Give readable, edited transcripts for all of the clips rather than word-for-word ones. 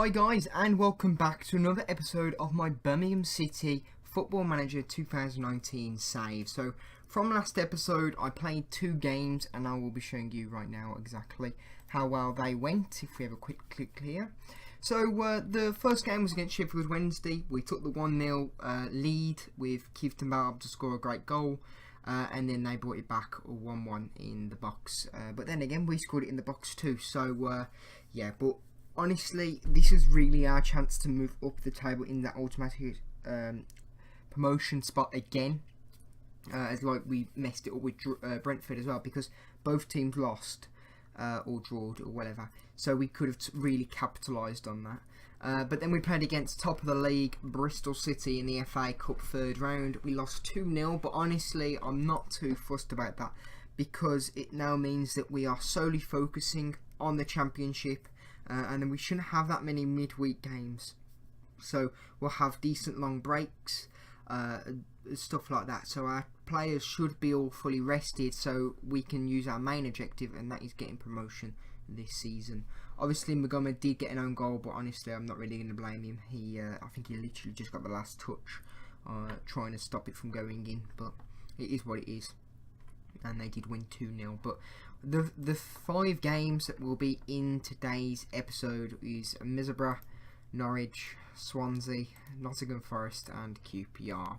Hi guys, and welcome back to another episode of my Birmingham City Football Manager 2019 save. So from last episode I played 2 games and I will be showing you right now exactly how well they went if we have a quick click here. So the first game was against Sheffield Wednesday. We took the 1-0 lead with Keith Barb to score a great goal. And then they brought it back 1-1 in the box. But then again, we scored it in the box too. So, yeah, but honestly, this is really our chance to move up the table in that automatic promotion spot again. As like we messed it up with Brentford as well, because both teams lost or drawed or whatever. So we could have really capitalised on that. But then we played against top of the league Bristol City in the FA Cup third round. We lost 2-0, but honestly I'm not too fussed about that, because it now means that we are solely focusing on the Championship, and then we shouldn't have that many midweek games. So we'll have decent long breaks, stuff like that. So our players should be all fully rested, so we can use our main objective, and that is getting promotion this season. Obviously Montgomery did get an own goal, but honestly I'm not really going to blame him. I think he literally just got the last touch, trying to stop it from going in, but it is what it is, and they did win 2-0. But the 5 games that will be in today's episode is Middlesbrough, Norwich, Swansea, Nottingham Forest and QPR.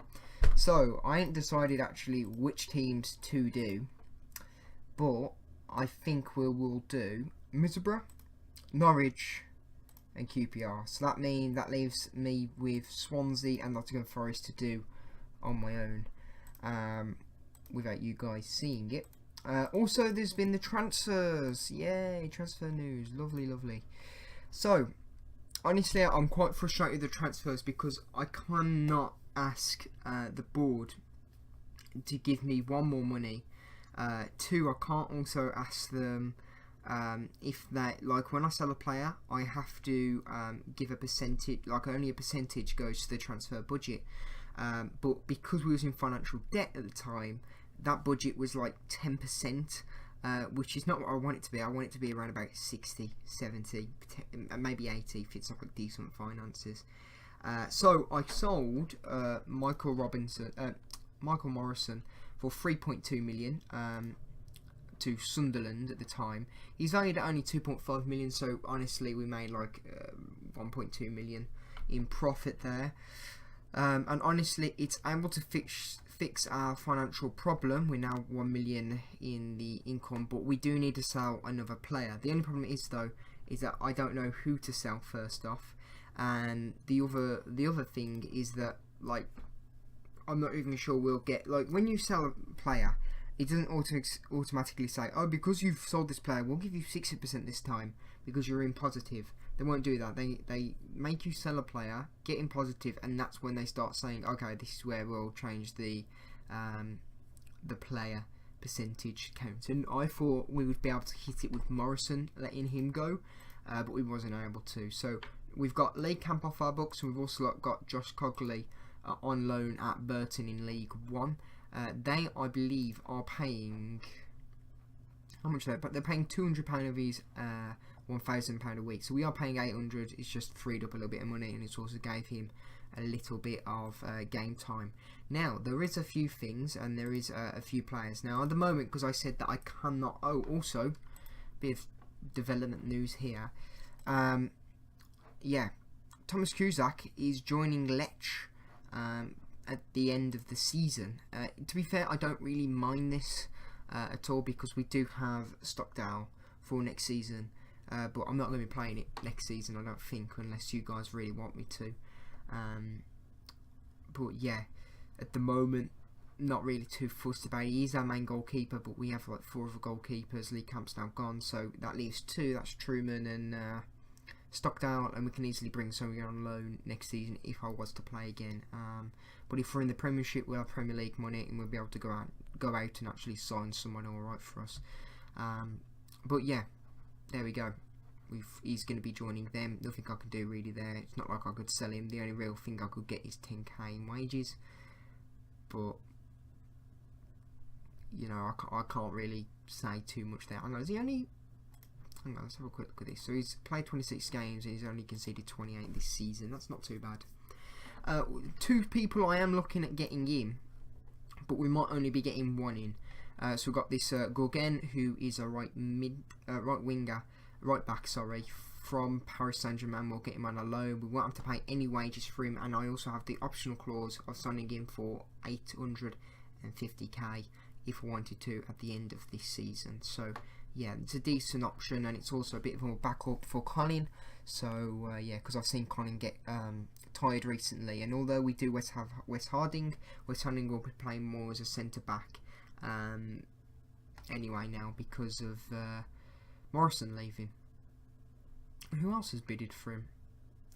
So I ain't decided actually which teams to do, but I think we will do Middlesbrough, Norwich and QPR. So that leaves me with Swansea and Nottingham Forest to do on my own, without you guys seeing it. Also, there's been the transfers. Yay, transfer news. Lovely, lovely. So, honestly, I'm quite frustrated with the transfers, because I cannot ask the board to give me 1 more money. 2, I can't also ask them if they, like when I sell a player, I have to give a percentage, like only a percentage goes to the transfer budget. But because we was in financial debt at the time, that budget was like 10%, which is not what I want it to be. I want it to be around about 60, 70, maybe 80 if it's like decent finances. So I sold Michael Morrison for 3.2 million to Sunderland at the time. He's valued at only 2.5 million, so honestly we made like 1.2 million in profit there. And honestly, it's able to fix our financial problem. We're now 1 million in the income, but we do need to sell another player. The only problem is though, is that I don't know who to sell first off, and the other thing is that, like, I'm not even sure we'll get, like, when you sell a player, it doesn't automatically say, oh, because you've sold this player, we'll give you 60% this time because you're in positive. They won't do that. They make you sell a player, get in positive, and that's when they start saying, okay, this is where we'll change the player percentage count. And I thought we would be able to hit it with Morrison, letting him go, but we wasn't able to. So we've got Lee Camp off our books, and we've also got Josh Cogley on loan at Burton in League 1. They, I believe, are paying, how much are they? But they're paying £200 of his £1,000 a week. So we are paying 800. It's just freed up a little bit of money, and it's also gave him a little bit of game time. Now there is a few things, and there is a few players now at the moment, because I said that I cannot. Oh, also, bit of development news here. Yeah, Thomas Cusack is joining Lech at the end of the season. To be fair, I don't really mind this at all, because we do have Stockdale for next season, but I'm not going to be playing it next season, I don't think, unless you guys really want me to. But yeah, at the moment, not really too fussed about it. He is our main goalkeeper, but we have like 4 other goalkeepers. Lee Camp's now gone, so that leaves 2. That's Truman and Stockdale, and we can easily bring somebody on loan next season if I was to play again. But if we're in the Premiership, we'll have Premier League money, and we'll be able to go out and actually sign someone alright for us. But yeah, there we go. He's going to be joining them. Nothing I can do really there. It's not like I could sell him. The only real thing I could get is 10k in wages. But you know, I can't really say too much there. I know, is he only hang on, let's have a quick look at this. So he's played 26 games and he's only conceded 28 this season. That's not too bad. Two people I am looking at getting in, but we might only be getting one in. So we've got this Gorgen, who is a right back, from Paris Saint-Germain. We'll get him on a loan. We won't have to pay any wages for him, and I also have the optional clause of signing him for 850k if we wanted to at the end of this season. So yeah, it's a decent option, and it's also a bit of a backup for Colin. So yeah, because I've seen Colin get tired recently, and although we do have Wes Harding will be playing more as a centre back anyway now because of Morrison leaving. Who else has bidded for him?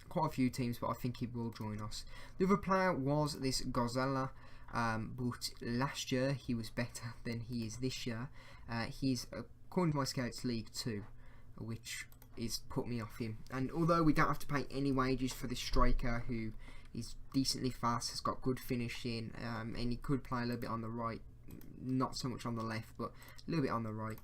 Quite a few teams, but I think he will join us. The other player was this Gozella, but last year he was better than he is this year. He's, according to my scouts, League 2, which is put me off him. And although we don't have to pay any wages for this striker, who is decently fast, has got good finishing, and he could play a little bit on the right, not so much on the left, but a little bit on the right.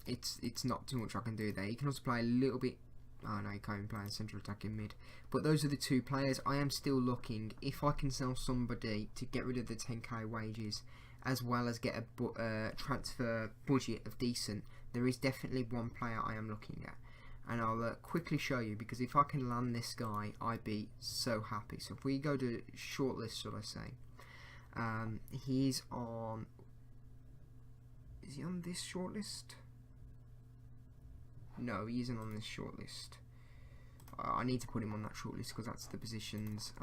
It's not too much I can do there. He can also play a little bit. Oh no, he can't even play in central attacking mid. But those are the two players. I am still looking if I can sell somebody to get rid of the 10k wages, as well as get a transfer budget of decent. There is definitely one player I am looking at, and I'll quickly show you, because if I can land this guy, I'd be so happy. So if we go to shortlist, should I say, he's on. Is he on this shortlist? No, he isn't on this shortlist. I need to put him on that shortlist because that's the positions.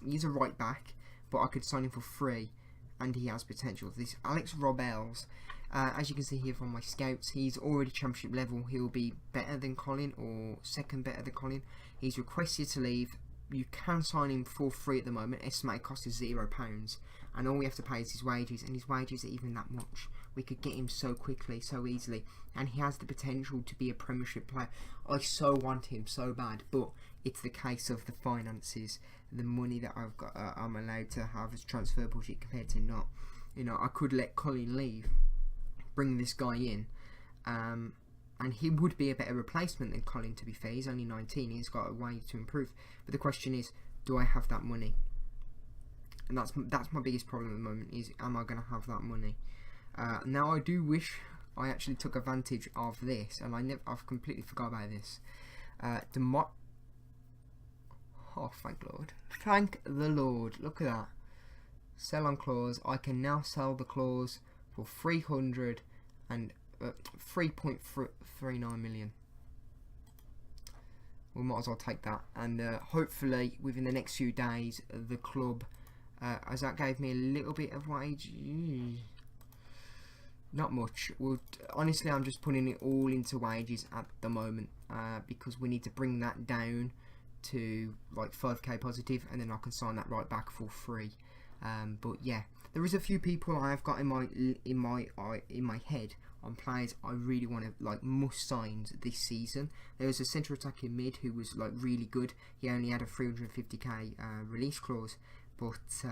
He's a right back, but I could sign him for free, and he has potential. This Alex Robels, as you can see here from my scouts, he's already championship level. He'll be better than Colin, or second better than Colin. He's requested to leave. You can sign him for free at the moment. Estimated cost is £0, and all we have to pay is his wages, and his wages are even that much. We could get him so quickly, so easily, and he has the potential to be a Premiership player. I so want him so bad, but it's the case of the finances, the money that I've got. I'm allowed to have as transfer budget compared to not. You know, I could let Colin leave, bring this guy in, and he would be a better replacement than Colin. To be fair, he's only 19. He's got a way to improve. But the question is, do I have that money? And that's my biggest problem at the moment. Is, am I going to have that money? Now I do wish I actually took advantage of this, and I've completely forgot about this. Oh, thank Lord! Thank the Lord! Look at that. Sell on clause. I can now sell the clause for 3.39 million. We might as well take that, and hopefully within the next few days the club, as that gave me a little bit of wage. Not much. Honestly, I'm just putting it all into wages at the moment, because we need to bring that down to like 5k positive, and then I can sign that right back for free. But yeah, there is a few people I have got in my head on players I really want to must sign this season. There was a central attacking mid who was really good. He only had a 350k release clause, but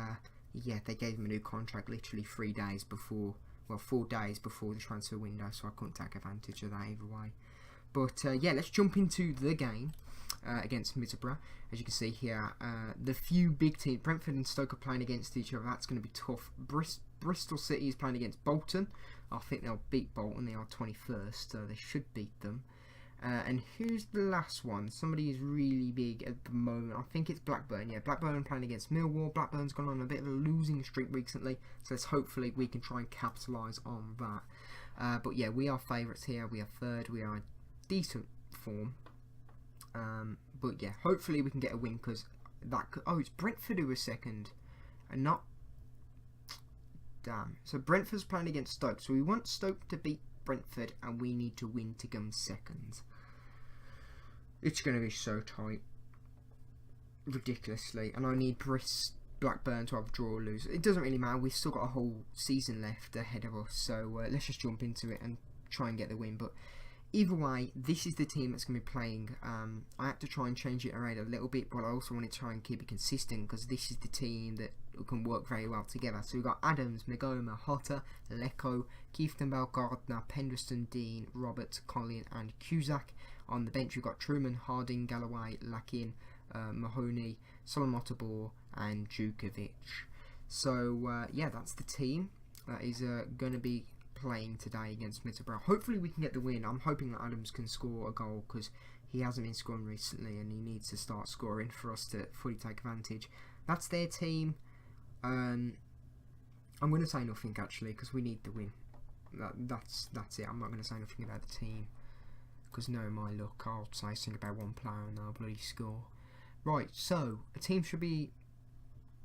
yeah, they gave him a new contract literally 4 days before the transfer window, so I couldn't take advantage of that either way. But yeah, let's jump into the game against Middlesbrough. As you can see here, the few big teams, Brentford and Stoke, are playing against each other. That's going to be tough. Bristol City is playing against Bolton. I think they'll beat Bolton. They are 21st, so they should beat them. And who's the last one? Somebody is really big at the moment. I think it's Blackburn. Yeah, Blackburn playing against Millwall. Blackburn's gone on a bit of a losing streak recently, so hopefully we can try and capitalise on that. But yeah, we are favourites here. We are third. We are in decent form. But yeah, hopefully we can get a win, because that could, it's Brentford who was second, and not. Damn. So Brentford's playing against Stoke. So we want Stoke to beat Brentford, and we need to win to come second. It's going to be so tight, ridiculously, and I need Blackburn to have a draw or lose. It doesn't really matter. We've still got a whole season left ahead of us, so let's just jump into it and try and get the win. But either way, this is the team that's going to be playing. I had to try and change it around a little bit, but I also want to try and keep it consistent because this is the team that can work very well together. So we've got Adams, Magoma, Hotter, Lecco, Kieftenbell, Gardner, Pendleton, Dean, Roberts, Collin and Cusack. On the bench we've got Truman, Harding, Galloway, Lakin, Mahoney, Solomotobor and Djukovic. So yeah, that's the team that is going to be playing today against Middlesbrough. Hopefully we can get the win. I'm hoping that Adams can score a goal because he hasn't been scoring recently and he needs to start scoring for us to fully take advantage. That's their team. I'm going to say nothing actually because we need the win. That's it. I'm not going to say nothing about the team because no, my luck, I'll say something about one player and they'll bloody score. Right, so a team should be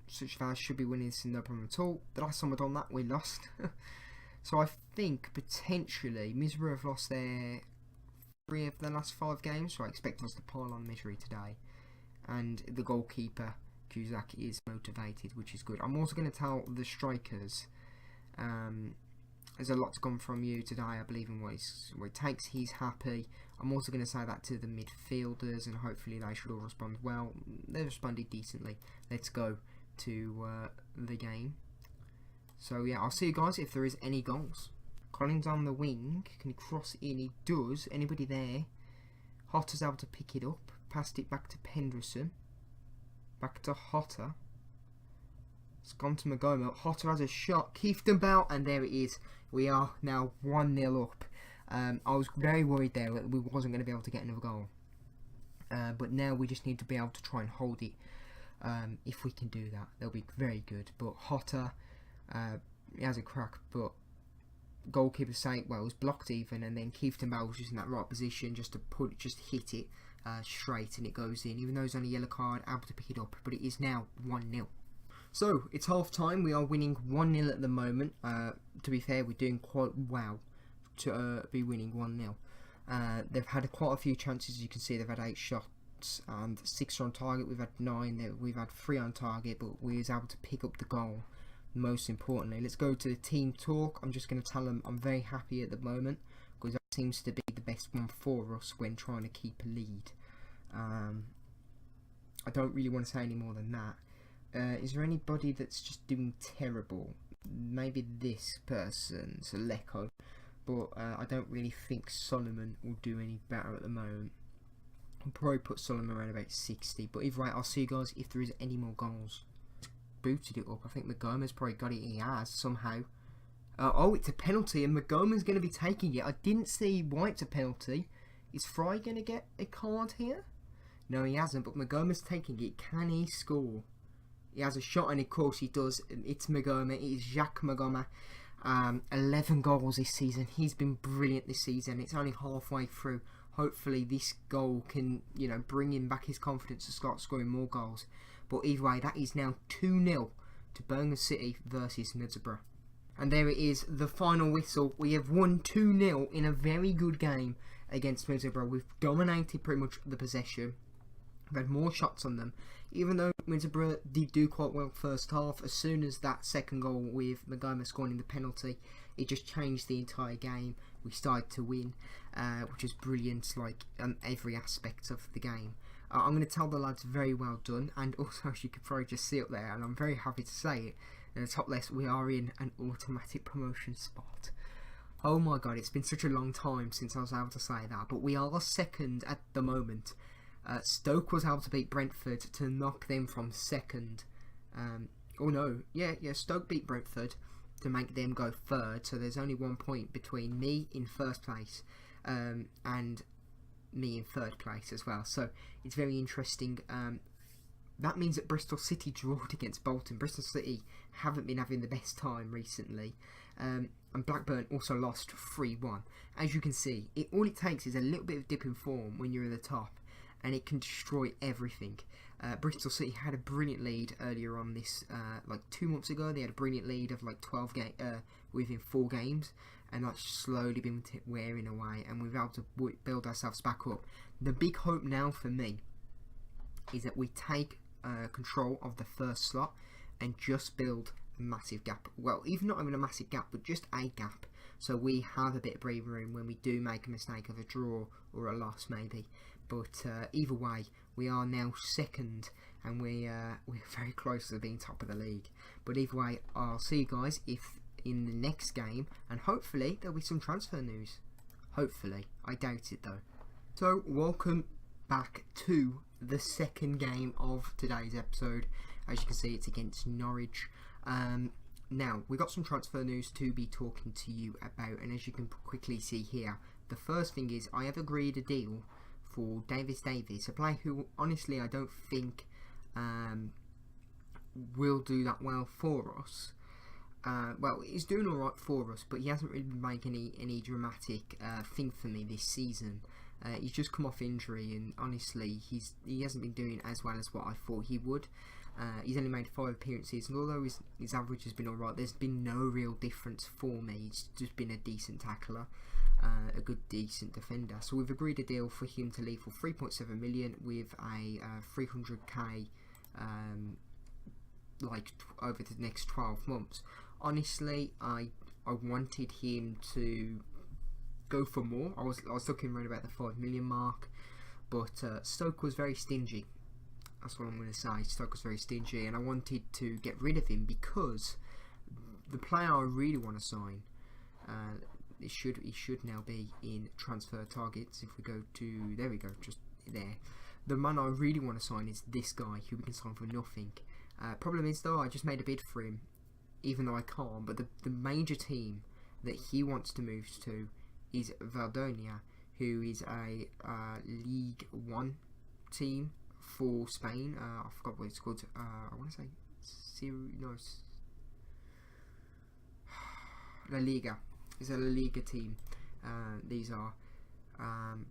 such as should be winning this, no problem at all. The last time we done that, we lost. So I think potentially Misery have lost their 3 of the last 5 games, so I expect us to pile on Misery today. And the goalkeeper Cusack is motivated, which is good. I'm also going to tell the strikers. There's a lot to come from you today. I believe in what it takes. He's happy. I'm also going to say that to the midfielders, and hopefully they should all respond well. They responded decently. Let's go to the game. So yeah, I'll see you guys if there is any goals. Collins on the wing. Can he cross in? He does. Anybody there? Hotter's able to pick it up. Passed it back to Pendleton. Back to Hotter. It's gone to Magoma. Hotter has a shot. Kieftenbell, and there it is. We are now 1-0 up. I was very worried there that we wasn't going to be able to get another goal. But now we just need to be able to try and hold it. If we can do that, they'll be very good. But Hotter, he has a crack, but goalkeeper sake, well, it was blocked even, and then Kieftenbell was just in that right position just to hit it straight, and it goes in. Even though it's only a yellow card, able to pick it up, but it is now 1-0. So it's half time. We are winning 1-0 at the moment. To be fair, we're doing quite well to be winning 1-0. They've had quite a few chances. As you can see, they've had 8 shots and 6 are on target. We've had 9. We've had 3 on target, but we was able to pick up the goal. Most importantly, let's go to the team talk. I'm just going to tell them I'm very happy at the moment because that seems to be the best one for us when trying to keep a lead. I don't really want to say any more than that. Is there anybody that's just doing terrible? Maybe this person, so Lecco, but I don't really think Solomon will do any better at the moment. I'll probably put Solomon around about 60, but either way, I'll see you guys if there is any more goals. Booted it up. I think Magoma's probably got it. He has somehow. Oh, it's a penalty, and Magoma's going to be taking it. I didn't see why it's a penalty. Is Fry going to get a card here? No, he hasn't. But Magoma's taking it. Can he score? He has a shot, and of course he does. It's Magoma. It is Jacques Magoma. 11 goals this season. He's been brilliant this season. It's only halfway through. Hopefully, this goal can, bring him back his confidence to start scoring more goals. But either way, that is now 2-0 to Birmingham City versus Middlesbrough. And there it is, the final whistle. We have won 2-0 in a very good game against Middlesbrough. We've dominated pretty much the possession. We've had more shots on them. Even though Middlesbrough did do quite well first half, as soon as that second goal with Magoma scoring the penalty, it just changed the entire game. We started to win, which is brilliant, like every aspect of the game. I'm going to tell the lads very well done, and also as you can probably just see up there, and I'm very happy to say it, in the top list we are in an automatic promotion spot. Oh my god, it's been such a long time since I was able to say that, but we are second at the moment. Stoke was able to beat Brentford to knock them from second. Stoke beat Brentford to make them go third, so there's only 1 point between me in first place and me in third place as well, so it's very interesting. That means that Bristol City drawed against Bolton. Bristol City haven't been having the best time recently, and Blackburn also lost 3-1. As you can see, all it takes is a little bit of dip in form when you're at the top, and it can destroy everything. Bristol City had a brilliant lead earlier on this, like 2 months ago. They had a brilliant lead of like 12 within 4 games, and that's slowly been wearing away, and we've able to build ourselves back up. The big hope now for me is that we take control of the first slot and just build a massive gap. Well, even not even a massive gap, but just a gap so we have a bit of breathing room when we do make a mistake of a draw or a loss maybe. But either way, we are now second, and we're very close to being top of the league. But either way, I'll see you guys in the next game, and hopefully there'll be some transfer news. Hopefully, I doubt it though. So welcome back to the second game of today's episode. As you can see, it's against Norwich. Now, we got some transfer news to be talking to you about, and as you can quickly see here, the first thing is I have agreed a deal for Davis, a player who honestly I don't think will do that well for us. Well, he's doing alright for us, but he hasn't really been making any dramatic thing for me this season. He's just come off injury, and honestly, he hasn't been doing as well as what I thought he would. He's only made 5 appearances, and although his average has been alright, there's been no real difference for me. He's just been a decent tackler, a good decent defender. So we've agreed a deal for him to leave for 3.7 million with a 300k like over the next 12 months. Honestly, I wanted him to go for more. I was looking around about the 5 million mark, but Stoke was very stingy. That's what I'm going to say. Stoke was very stingy, and I wanted to get rid of him because the player I really want to sign, he should now be in transfer targets. If we go to, there we go, just there. The man I really want to sign is this guy, who we can sign for nothing. Problem is though, I just made a bid for him, even though I can't. But the major team that he wants to move to is Valdonia, who is a League One team for Spain. I forgot what it's called. I want to say La Liga. It's a La Liga team. These are.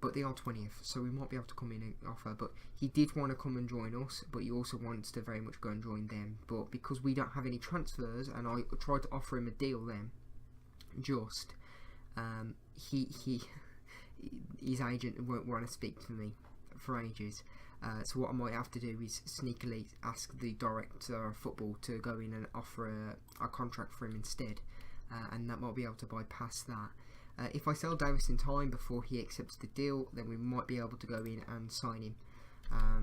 But they are 20th, so we might be able to come in and offer. But he did want to come and join us, but he also wants to very much go and join them. But because we don't have any transfers, and I tried to offer him a deal then, just his agent won't want to speak to me for ages. So what I might have to do is sneakily ask the director of football to go in and offer a contract for him instead, and that might be able to bypass that. If I sell Davis in time before he accepts the deal, then we might be able to go in and sign him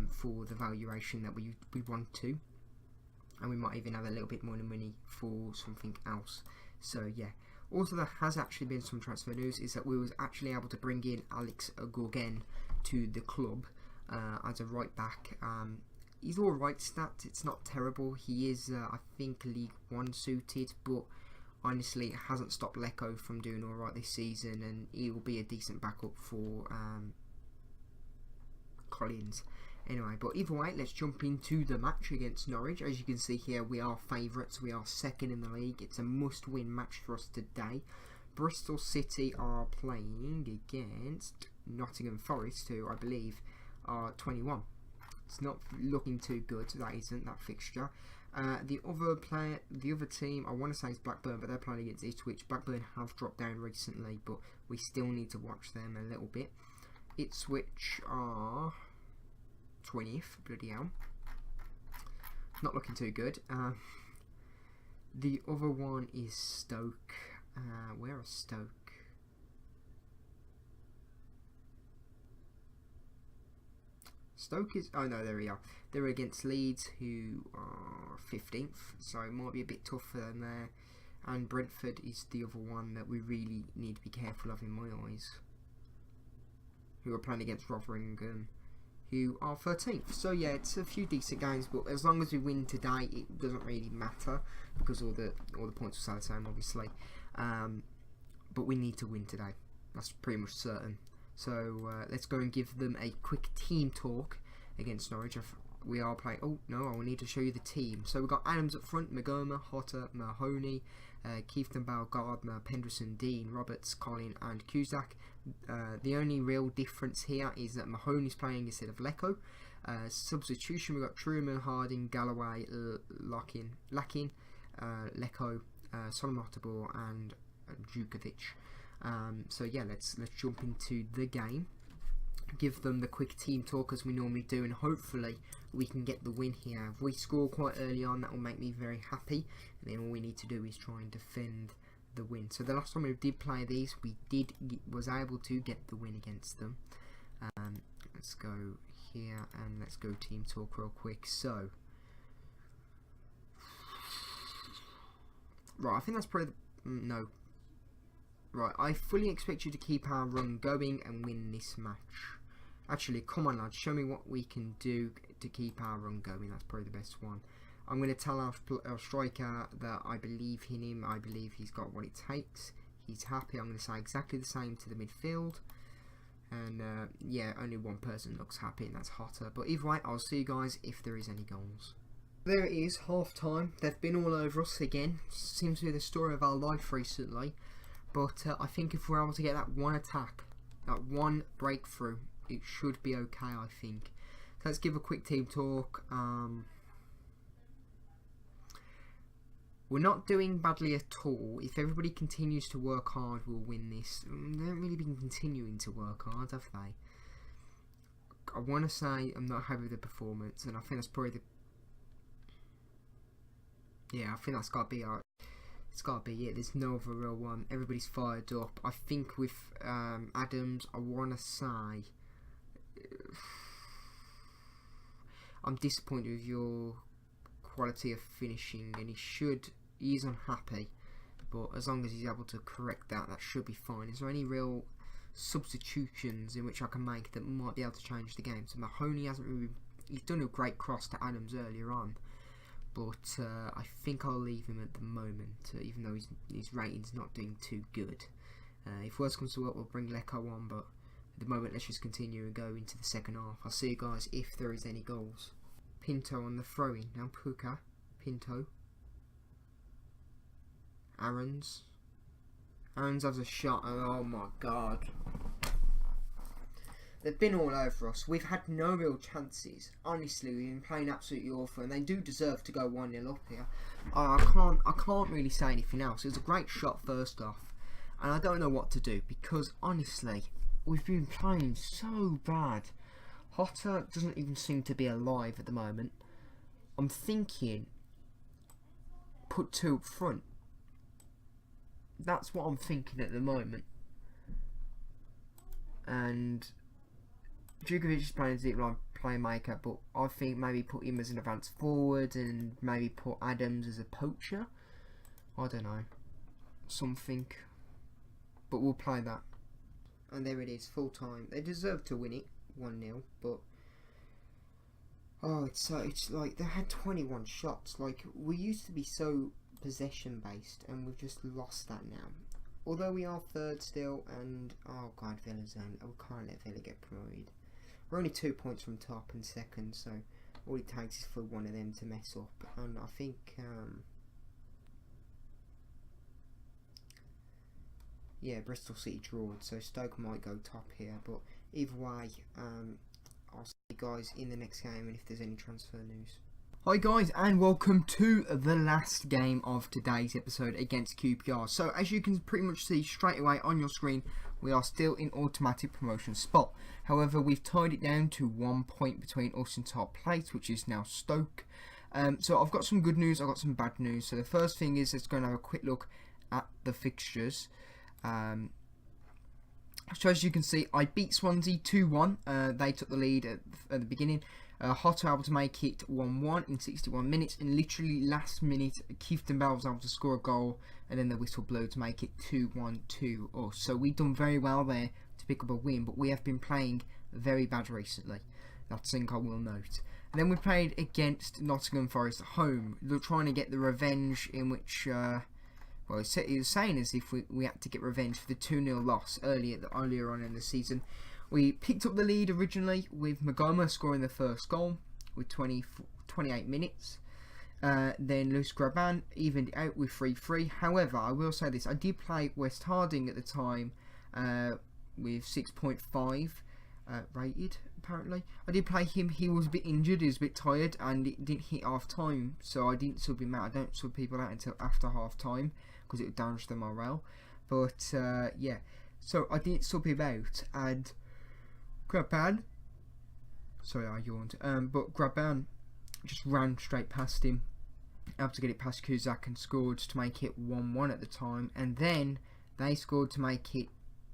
for the valuation that we want to, and we might even have a little bit more money for something else. So yeah. Also, there has actually been some transfer news, is that we was actually able to bring in Alex Gorgen to the club as a right back. He's alright stats, it's not terrible. He is, I think, League One suited, but honestly, it hasn't stopped Lecco from doing alright this season, and he will be a decent backup for Collins. Anyway, but either way, let's jump into the match against Norwich. As you can see here, we are favourites. We are second in the league. It's a must-win match for us today. Bristol City are playing against Nottingham Forest, who I believe are 21. It's not looking too good. That isn't that fixture. The other team, I want to say is Blackburn, but they're playing against Ipswich. Blackburn have dropped down recently, but we still need to watch them a little bit. Ipswich are 20th, bloody hell. Not looking too good. The other one is Stoke. Where is Stoke? Stoke is... oh no, there we are. They're against Leeds, who are 15th, so it might be a bit tough for them there. And Brentford is the other one that we really need to be careful of in my eyes, who are playing against Rotherham, who are 13th. So yeah, it's a few decent games, but as long as we win today, it doesn't really matter, because all the points will stay the same, obviously. But we need to win today. That's pretty much certain. So let's go and give them a quick team talk against Norwich. We are playing... oh no, I will need to show you the team. So we've got Adams up front, Magoma, Hotter, Mahoney, Keeftenbauer, Gardner, Penderson, Dean, Roberts, Collin and Cusack. The only real difference here is that Mahoney's playing instead of Lecco. Substitution, we've got Truman, Harding, Galloway, Lakin, Lecco, Solomon Otterbour and Djukovic. So yeah, let's jump into the game. Give them the quick team talk as we normally do, and hopefully we can get the win here. If we score quite early on, that will make me very happy, and then all we need to do is try and defend the win. So the last time we did play these, was able to get the win against them. Let's go here and let's go team talk real quick. So right, I think that's probably no. Right, I fully expect you to keep our run going and win this match. Actually, come on lads, show me what we can do to keep our run going. That's probably the best one. I'm going to tell our striker that I believe in him. I believe he's got what it takes. He's happy. I'm going to say exactly the same to the midfield. And yeah, only one person looks happy, and that's Hotter. But either way, I'll see you guys if there is any goals. There it is, half time. They've been all over us again. Seems to be the story of our life recently. But I think if we're able to get that one attack, that one breakthrough, it should be okay, I think. So let's give a quick team talk. We're not doing badly at all. If everybody continues to work hard, we'll win this. They haven't really been continuing to work hard, have they? I want to say I'm not happy with the performance, and I think that's probably the... Yeah, I think that's got to be our... It's got to be it. There's no other real one. Everybody's fired up. I think with Adams, I want to say... I'm disappointed with your quality of finishing, and he is unhappy, but as long as he's able to correct that, that should be fine. Is there any real substitutions in which I can make that might be able to change the game? So Mahoney hasn't really... He's done a great cross to Adams earlier on, but I think I'll leave him at the moment, even though his rating's not doing too good. If worse comes to worse, we'll bring Lecco on, but at the moment let's just continue and go into the second half. I'll see you guys if there is any goals. Pinto on the throw-in. Now Puka, Pinto. Aarons has a shot. Oh my god. They've been all over us. We've had no real chances. Honestly, we've been playing absolutely awful, and they do deserve to go 1-0 up here. I can't really say anything else. It was a great shot first off, and I don't know what to do because honestly, we've been playing so bad. Hotter doesn't even seem to be alive at the moment. I'm thinking put two up front. That's what I'm thinking at the moment. And Djukovic is playing as a like playmaker, but I think maybe put him as an advanced forward and maybe put Adams as a poacher. I don't know. Something. But we'll play that. And there it is, full time. They deserve to win it 1-0, but oh, it's like they had 21 shots. Like, we used to be so possession based, and we've just lost that now. Although we are third still, and oh god, Villa's zone. We can't let Villa get promoted. We're only 2 points from top and second, so all it takes is for one of them to mess up. And I think yeah, Bristol City drawed, so Stoke might go top here. But either way, I'll see you guys in the next game, and if there's any transfer news. Hi guys, and welcome to the last game of today's episode against QPR. So as you can pretty much see straight away on your screen, we are still in automatic promotion spot. However, we've tied it down to 1 point between us and top place, which is now Stoke. So I've got some good news, I've got some bad news. So the first thing is, let's go and have a quick look at the fixtures. So as you can see, I beat Swansea 2-1. They took the lead at the beginning. Hotter able to make it 1-1 in 61 minutes. And literally last minute, Keith Bell was able to score a goal. And then the whistle blew to make it 2-1 to us. So we've done very well there to pick up a win. But we have been playing very bad recently. That's something I will note. And then we played against Nottingham Forest at home. They're trying to get the revenge in which... well, he was saying as if we had to get revenge for the 2-0 loss earlier on in the season. We picked up the lead originally with Magoma scoring the first goal with 28 minutes. Then Lewis Graban evened it out with 3-3. However, I will say this. I did play West Harding at the time with 6.5 rated, apparently. I did play him. He was a bit injured. He was a bit tired and it didn't hit half time. So I didn't sub him out. I don't sub people out until after half time because it would damage the morale. But yeah, so I didn't sub him out, and Graban, sorry I yawned, but Graban just ran straight past him able to get it past Kuzak and scored to make it 1-1 at the time, and then they scored to make it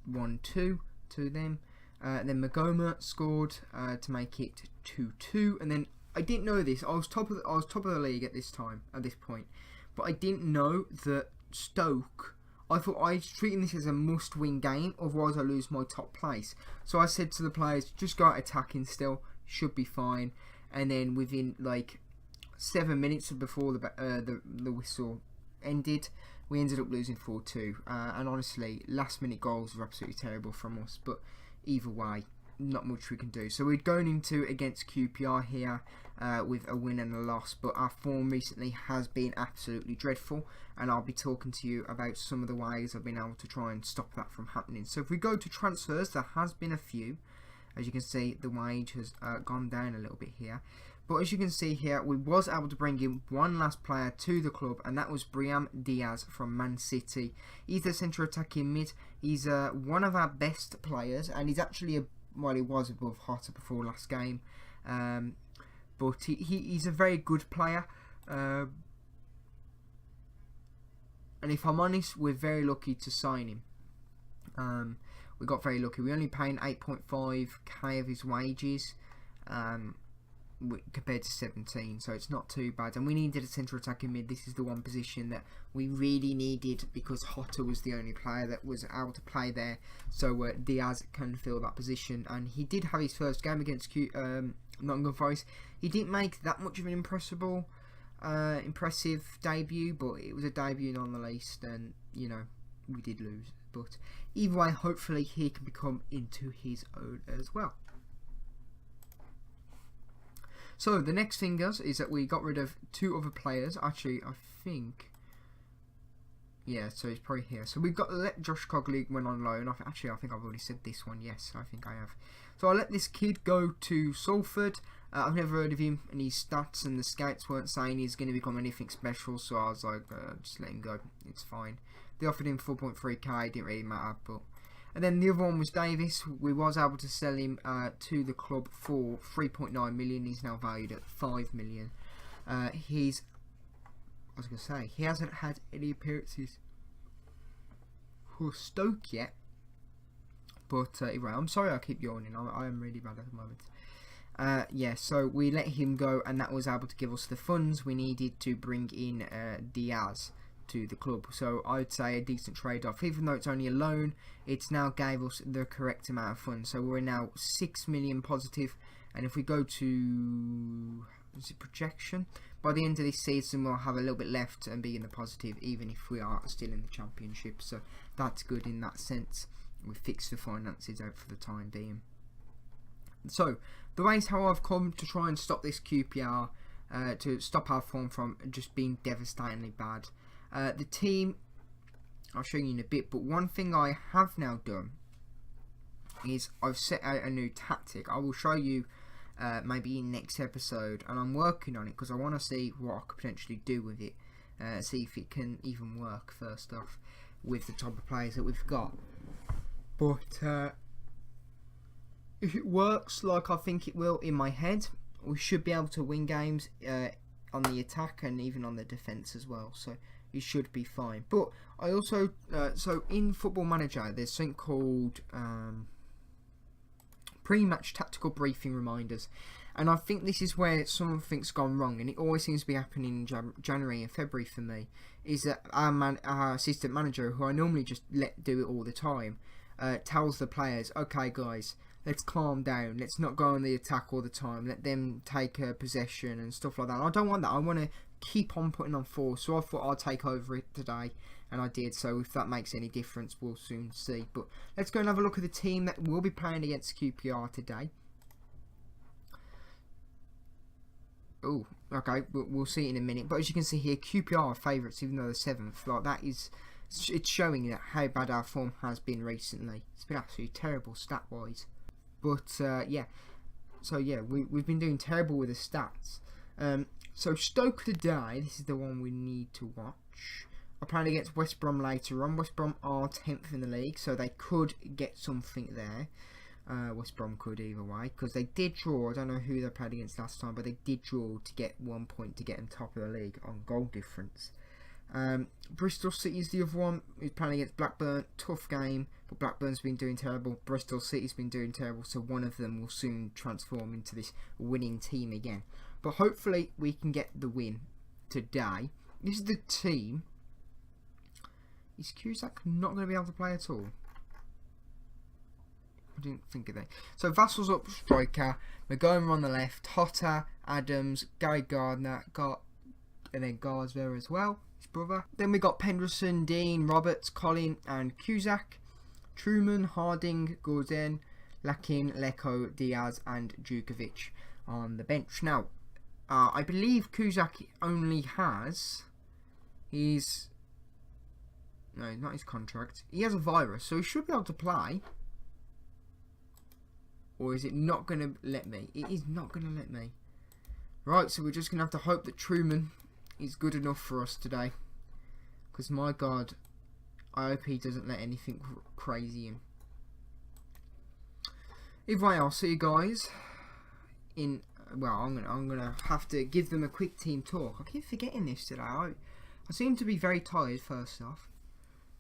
1-2 to them. Then Magoma scored to make it 2-2, and then I didn't know this. I was top of the league at this point, but I didn't know that Stoke. I thought I was treating this as a must-win game, otherwise I lose my top place. So I said to the players, just go out attacking still, should be fine. And then within like 7 minutes before the whistle ended, we ended up losing 4-2. And honestly, last-minute goals were absolutely terrible from us. But either way, not much we can do. So we're going into against QPR here with a win and a loss, but our form recently has been absolutely dreadful, and I'll be talking to you about some of the ways I've been able to try and stop that from happening. So if we go to transfers, there has been a few. As you can see, the wage has gone down a little bit here, but as you can see here, we was able to bring in one last player to the club, and that was Brahim Diaz from Man City. He's a centre attacking mid. He's one of our best players, and he's actually well, he was above Hotter before last game, but he's a very good player, and if I'm honest, we're very lucky to sign him. We got very lucky. We only paying 8.5k of his wages, compared to 17, so it's not too bad. And we needed a central attacking mid. This is the one position that we really needed, because Hotter was the only player that was able to play there, so Diaz can fill that position. And he did have his first game against Nottingham Forest. He didn't make that much of an impressive debut, but it was a debut nonetheless, and you know, we did lose. But either way, hopefully he can become into his own as well. So the next thing is that we got rid of two other players. Actually, I think, yeah, so he's probably here. So we've got let Josh Cogley went on loan. I think I've already said this one. Yes, I think I have. So I let this kid go to Salford. I've never heard of him, and his stats and the scouts weren't saying he's going to become anything special. So I was like, just let him go. It's fine. They offered him 4.3k. It didn't really matter, but. And then the other one was Davis. We was able to sell him to the club for 3.9 million. He's now valued at 5 million. He hasn't had any appearances for Stoke yet. But anyway, I'm sorry I keep yawning. I am really bad at the moment. Yeah, so we let him go, and that was able to give us the funds we needed to bring in Diaz to the club. So I'd say a decent trade-off. Even though it's only a loan, it's now gave us the correct amount of funds. So we're now 6 million positive, and if we go to projection, by the end of this season we'll have a little bit left and be in the positive, even if we are still in the championship. So that's good in that sense. We fixed the finances out for the time being. So the ways how I've come to try and stop this QPR, to stop our form from just being devastatingly bad. The team, I'll show you in a bit, but one thing I have now done is I've set out a new tactic. I will show you maybe in next episode, and I'm working on it because I want to see what I could potentially do with it, see if it can even work first off with the type of players that we've got. But if it works like I think it will in my head, we should be able to win games on the attack and even on the defence as well. So you should be fine. But I also, so in Football Manager, there's something called pre-match tactical briefing reminders, and I think this is where something's gone wrong, and it always seems to be happening in January and February for me. Is that our assistant manager, who I normally just let do it all the time, tells the players, okay guys, let's calm down, let's not go on the attack all the time, let them take possession and stuff like that. I don't want that. I want to keep on putting on force. So I thought I'd take over it today, and I did. So if that makes any difference, we'll soon see. But let's go and have a look at the team that will be playing against QPR today. Oh, okay, we'll see in a minute. But as you can see here, QPR are favourites, even though they're 7th. Like, that is, it's showing that how bad our form has been recently. It's been absolutely terrible stat-wise. But yeah, so yeah, we've been doing terrible with the stats. So Stoke today, this is the one we need to watch. I'm playing against West Brom later on. West Brom are 10th in the league, so they could get something there. West Brom could either way, because they did draw. I don't know who they played against last time, but they did draw to get 1 point to get them top of the league on goal difference. Bristol City is the other one who's playing against Blackburn. Tough game, but Blackburn's been doing terrible. Bristol City's been doing terrible, so one of them will soon transform into this winning team again. But hopefully we can get the win today. This is the team. Is Cusack not going to be able to play at all? I didn't think of that. So Vassal's up striker, McGomer on the left, Hotter, Adams, Gary Gardner, and then Gar's there as well, his brother. Then we got Penderson, Dean, Roberts, Colin and Cusack, Truman, Harding, Gordon, Lakin, Leko, Diaz and Djukovic on the bench. Now, I believe Cusack only has his... No, not his contract. He has a virus, so he should be able to play. Or is it not going to let me? It is not going to let me. Right, so we're just going to have to hope that Truman is good enough for us today. Because, my God, I hope he doesn't let anything crazy in. Either way, I'll see you guys in... Well, I'm gonna have to give them a quick team talk. I keep forgetting this today. I seem to be very tired, first off.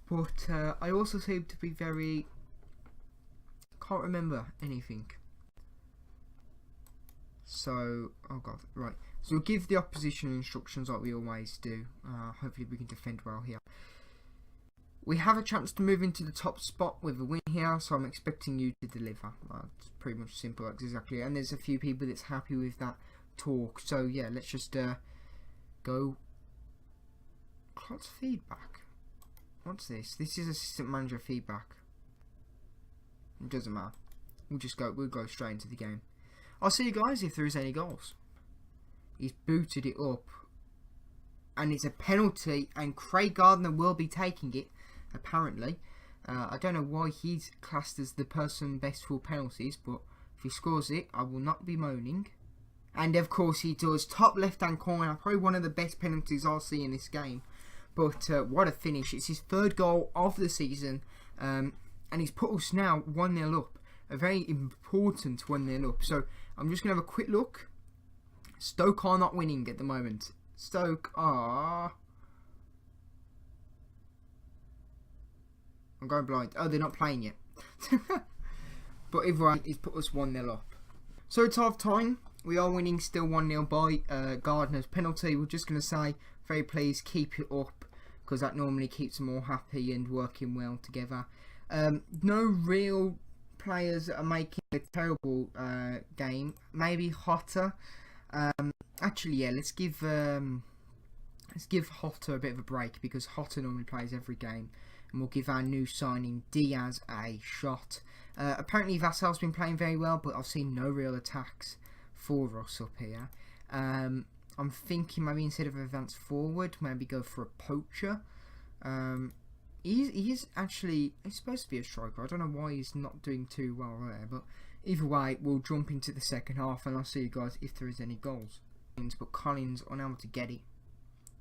But I also seem to be very... Can't remember anything. So, oh God, right. So we'll give the opposition instructions like we always do. Hopefully we can defend well here. We have a chance to move into the top spot with a win here, so I'm expecting you to deliver. It's pretty much simple, that's exactly it. And there's a few people that's happy with that talk. So yeah, let's just go. What's feedback? What's this? This is assistant manager feedback. It doesn't matter. We'll go straight into the game. I'll see you guys if there is any goals. He's booted it up. And it's a penalty. And Craig Gardner will be taking it, apparently. I don't know why he's classed as the person best for penalties. But if he scores it, I will not be moaning. And of course he does. Top left hand corner. Probably one of the best penalties I'll see in this game. But what a finish. It's his third goal of the season. And he's put us now 1-0 up. A very important 1-0 up. So I'm just going to have a quick look. Stoke are not winning at the moment. Stoke are... I'm going blind. Oh, they're not playing yet. But either way, he's put us 1-0 up. So it's half time. We are winning still 1-0 by Gardner's penalty. We're just going to say, very pleased, keep it up. Because that normally keeps them all happy and working well together. No real players that are making a terrible game. Maybe Hotter. Actually, yeah, let's give Hotter a bit of a break because Hotter normally plays every game, and we'll give our new signing Diaz a shot. Apparently, Vassal's been playing very well, but I've seen no real attacks for us up here. I'm thinking maybe instead of advance forward, maybe go for a poacher. He's actually, he's supposed to be a striker. I don't know why he's not doing too well there, but either way, we'll jump into the second half and I'll see you guys if there is any goals. But Collins unable to get it.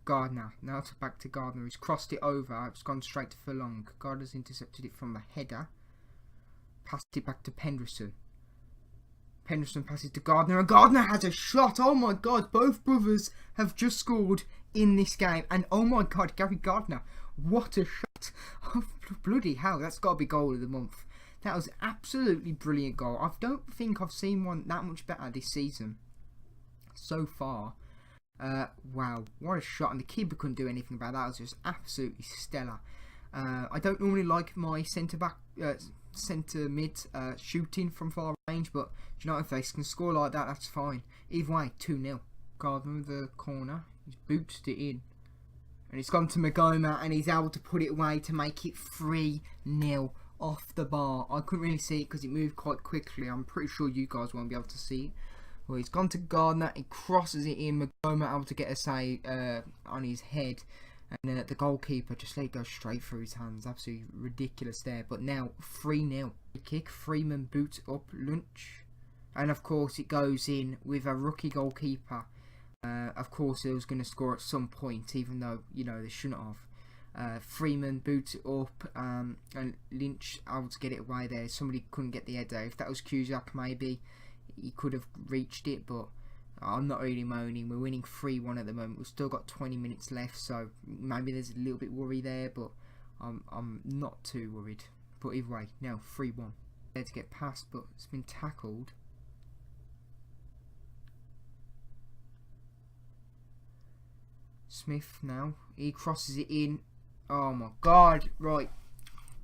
Gardner, now it's back to Gardner. He's crossed it over. It's gone straight to Furlong. Gardner's intercepted it from the header. Passed it back to Penderson. Penderson passes to Gardner, and Gardner has a shot. Oh my God, both brothers have just scored in this game. And oh my God, Gary Gardner, what a shot. Oh, bloody hell, that's got to be goal of the month. That was absolutely brilliant goal. I don't think I've seen one that much better this season so far. Wow, what a shot. And the keeper couldn't do anything about that. It was just absolutely stellar. I don't normally like my centre mid shooting from far range, but do you know, if they can score like that, that's fine. Either way, 2-0. Gardner with the corner. He's booted it in. And it's gone to Magoma, and he's able to put it away to make it 3-0 off the bar. I couldn't really see it because it moved quite quickly. I'm pretty sure you guys won't be able to see it. Well, he's gone to Gardner. He crosses it in. Magoma able to get a save on his head. And the goalkeeper just let it go straight through his hands. Absolutely ridiculous there. But now 3-0. Kick. Freeman boots up Lunch. And of course it goes in with a rookie goalkeeper. Of course it was going to score at some point, even though, you know, they shouldn't have. Freeman boots it up, and Lynch able to get it away there. Somebody couldn't get the header. If that was Cusack, maybe he could have reached it, but I'm not really moaning. We're winning 3-1 at the moment. We've still got 20 minutes left, so maybe there's a little bit worry there, but I'm not too worried. But either way, now 3-1. There to get past, but it's been tackled. Smith now, he crosses it in. Oh my god, right.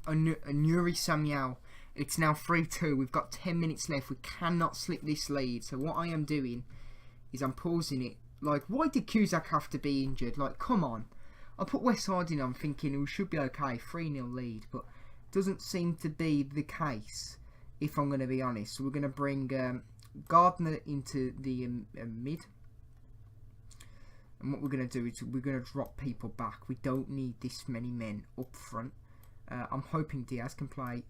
Nuri Samuel. It's now 3-2. We've got 10 minutes left. We cannot slip this lead. So what I am doing is I'm pausing it. Like, why did Cusack have to be injured? Like, come on. I put West Harding on thinking we should be okay. 3-0 lead. But it doesn't seem to be the case, if I'm going to be honest. So we're going to bring Gardner into the mid. And what we're going to do is we're going to drop people back. We don't need this many men up front. I'm hoping Diaz can play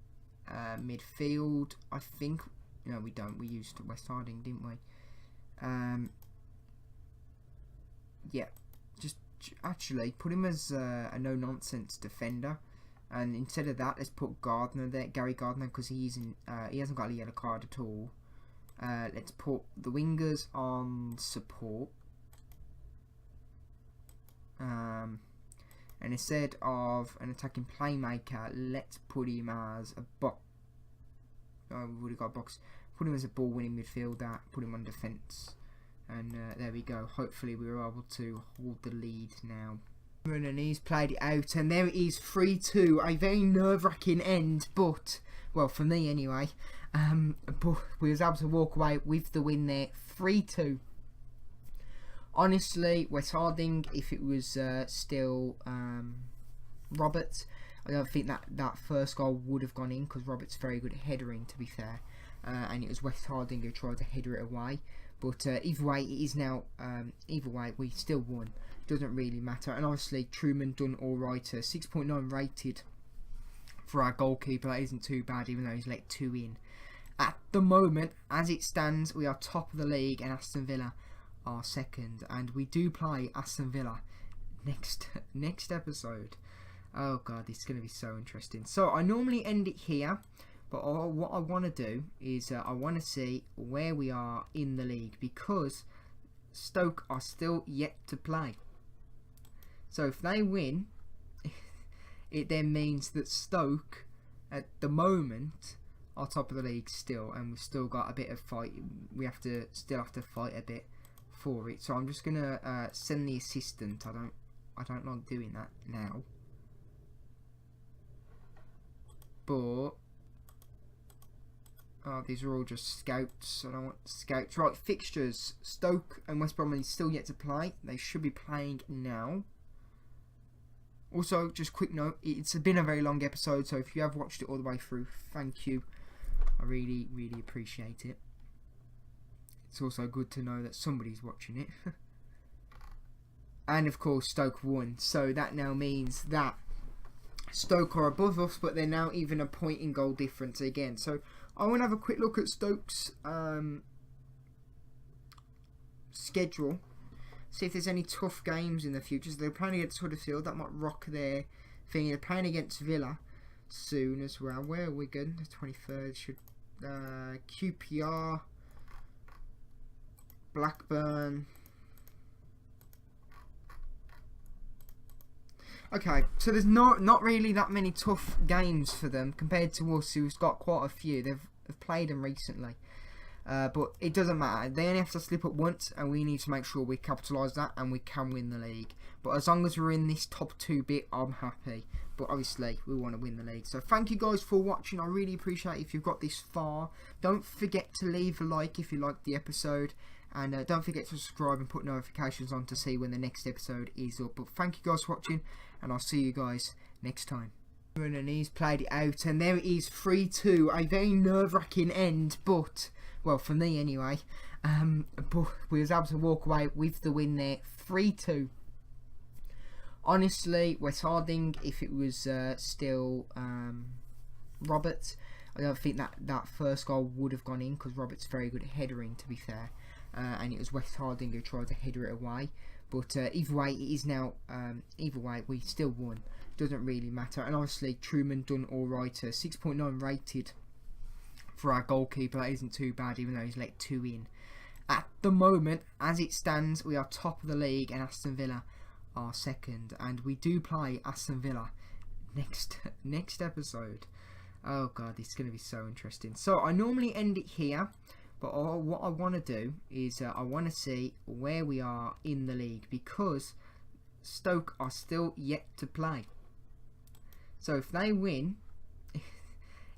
midfield. I think... No, we don't. We used West Harding, didn't we? Yeah. Just actually put him as a no-nonsense defender. And instead of that, let's put Gardner there. Gary Gardner, because he hasn't got a yellow card at all. Let's put the wingers on support. And instead of an attacking playmaker, let's put him as a box. Oh, we've already got a box. Put him as a ball-winning midfielder. Put him on defence. And there we go. Hopefully we were able to hold the lead now. And he's played it out. And there it is, 3-2. A very nerve-wracking end. But, well, for me anyway. But we was able to walk away with the win there. 3-2. Honestly, West Harding, if it was still Roberts, I don't think that first goal would have gone in, because Roberts very good at headering, to be fair. And it was West Harding who tried to header it away. But either way, it is now, either way, we still won. Doesn't really matter. And obviously, Truman done alright. 6.9 rated for our goalkeeper. That isn't too bad, even though he's let 2 in. At the moment, as it stands, we are top of the league, and Aston Villa are second, and we do play Aston Villa next episode. Oh god, this is going to be so interesting. So I normally end it here, but what I want to do is I want to see where we are in the league, because Stoke are still yet to play. So if they win, it then means that Stoke at the moment are top of the league still, and we've still got a bit of fight. We still have to fight a bit for it. So I'm just gonna send the assistant. I don't like doing that now, but these are all just scouts. I don't want scouts. Right, fixtures. Stoke and West Bromwich still yet to play. They should be playing now. Also, just quick note, it's been a very long episode, so if you have watched it all the way through, thank you. I really appreciate it. It's also good to know that somebody's watching it. And of course, Stoke won. So that now means that Stoke are above us, but they're now even a point in goal difference again. So I want to have a quick look at Stoke's schedule. See if there's any tough games in the future. So they're playing against Huddersfield. That might rock their thing. They're playing against Villa soon as well. Where are we going? The 23rd. Should QPR, Blackburn. Okay, so there's not really that many tough games for them compared to us, who's got quite a few. They've played them recently. But it doesn't matter. They only have to slip up once, and we need to make sure we capitalise that and we can win the league. But as long as we're in this top 2 bit, I'm happy. But obviously, we want to win the league. So thank you guys for watching. I really appreciate it if you've got this far. Don't forget to leave a like if you liked the episode. And don't forget to subscribe and put notifications on to see when the next episode is up. But thank you guys for watching, and I'll see you guys next time. And he's played it out, and there it is, 3-2. A very nerve-wracking end, but... well, for me anyway. But we was able to walk away with the win there. 3-2. Honestly, West Harding, if it was still Roberts, I don't think that first goal would have gone in, because Roberts very good at headering, to be fair. And it was West Harding who tried to header it away. But either way, it is now. Either way, we still won. Doesn't really matter. And obviously, Truman done all right. 6.9 rated for our goalkeeper. That isn't too bad, even though he's let 2 in. At the moment, as it stands, we are top of the league, and Aston Villa are second. And we do play Aston Villa next episode. Oh god, this is going to be so interesting. So I normally end it here. But what I want to do is I want to see where we are in the league, because Stoke are still yet to play. So if they win,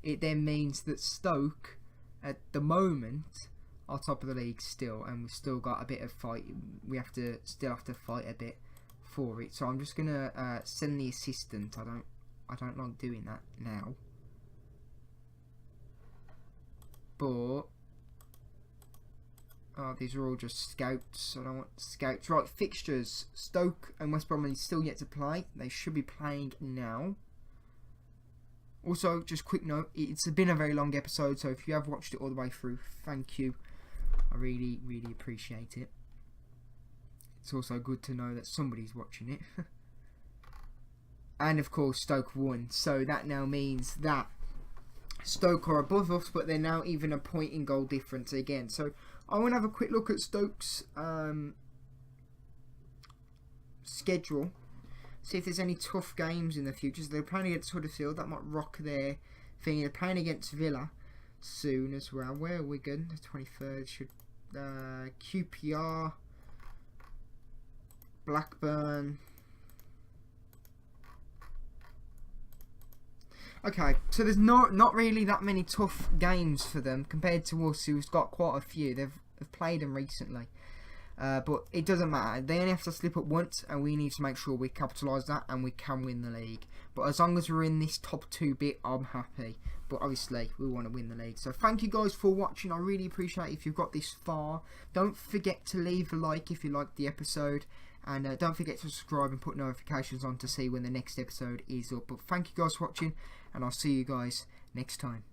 it then means that Stoke at the moment are top of the league still, and we've still got a bit of fight. We still have to fight a bit for it. So I'm just gonna send the assistant. I don't like doing that now, but. Oh, these are all just scouts. I don't want scouts. Right, fixtures. Stoke and West Brom still yet to play. They should be playing now. Also, just quick note, it's been a very long episode, so if you have watched it all the way through, thank you. I really, really appreciate it. It's also good to know that somebody's watching it. And of course, Stoke won. So that now means that Stoke are above us, but they're now even a point in goal difference again. So I want to have a quick look at Stoke's schedule. See if there's any tough games in the future. So they're playing against Huddersfield. That might rock their thing. They're playing against Villa soon as well. Where are we going? The 23rd. Should QPR, Blackburn. Okay, so there's not really that many tough games for them compared to us, who's got quite a few. They've played them recently. But it doesn't matter. They only have to slip up once, and we need to make sure we capitalise that and we can win the league. But as long as we're in this top 2 bit, I'm happy. But obviously, we want to win the league. So thank you guys for watching. I really appreciate it if you've got this far. Don't forget to leave a like if you liked the episode. And don't forget to subscribe and put notifications on to see when the next episode is up. But thank you guys for watching, and I'll see you guys next time.